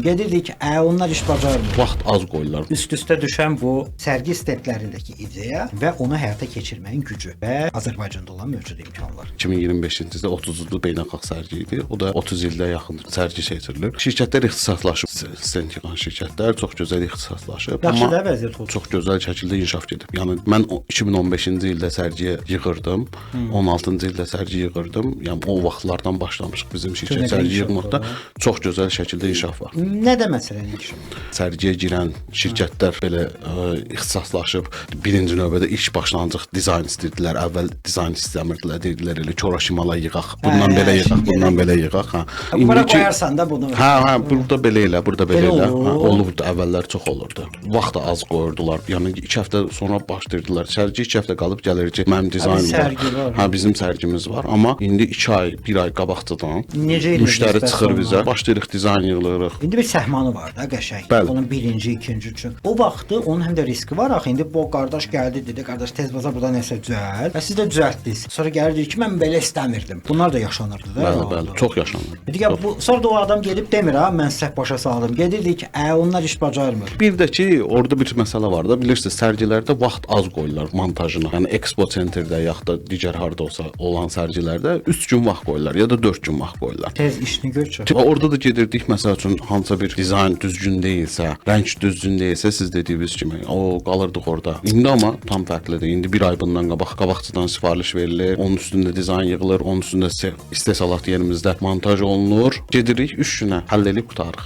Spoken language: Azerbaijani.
Gedirdik, onlar iş bacarmır. Vaxt az qoyurlar. Üst-üstə düşən bu sərgi steplərindəki ideya və onu həyata keçirməyin gücü və Azərbaycanda olan mövcud imkanlar. 2025-ci ildə 30-cu beynəlxalq sərgi idi. O da 30 ildə yaxındır sərgi keçirilir. Şirkətlər ixtisaslaşıb, stent yığan şirkətlər çox gözəl ixtisaslaşıb. Yaxşı da vəziyyət oldu. Çox gözəl şəkildə inkişaf edib. Yəni mən 2015-ci ildə sərgiyə yığırdım, 16-cı ildə sərgi yığırdım. Yəni o vaxtlardan başlamışıq bizim şirkət sərgi yığmaqda. Çox gözəl şəkildə inkişaf var. Nədə məsələn inkişaf? Sərgiyə girən şirkətlər belə ixtisaslaşıb birinci növbədə ilk başlanğıc dizayn istəyirdilər. Əvvəl dizayn istəmirdilər, deyirdilər elə Çora-Şimala yığaq, bundan belə yığaq, bundan belə yığaq. Bura qoyarsan da bunu. Hə, burada belə elə, burada belə elə. Olurdu, əvvəllər çox olurdu. Vaxt da az qoyurdular. Yəni 2 həftə sonra başlayırdılar. Sərgi 2 həftə qalıb gəlir ki, mənim dizaynım var. Hə, bizim sərgimiz var. Amma indi 2 ay, 1 ay qabaqcadan müştəri çıxır bizə. Başlayırıq dizayn yığılırıq. İndi bir səhmanı var da qəşəng. Bəli. Onun birinci, ikinci üçün. O vaxtı onun həm də riski var. Axı indi bu qardaş gəldi dedi, qardaş tez baza burada nəsə düzəlt. Və siz də düzəltdiniz. Sonra gəlir deyir ki, mən belə istəmirdim. Bunlar da yaşanırdı da. Bəli, çox yaşanır. Digər bu sonra da o adam gedib demir ha, mən səhv başa saldım. Gedirdi ki, onlar iş bacarmır. Bir də ki, orada bir məsələ var da, bilirsiniz, sərgilərdə vaxt az qoyurlar montajına. Yəni Expo Centerdə yaxud da digər harda olsa olan sərgilərdə 3 gün vaxt qoyurlar ya da 4 gün vaxt qoyurlar. Tez işini götür. Orada da gedirdik, məsəl üçün hansısa bir dizayn düzgün deyilsə, rəng düzgün deyilsə, siz dediyiniz kimi, o qalırdıq orada. İndi amma tam fərqlidir. İndi bir ay bundan qabaqcadan sifariş verilir, onun üstündə dizayn yığılır, onun üstündə istehsalat yerimizdə montaj olunur. Gedirik 3 günə həll edib qutarıq.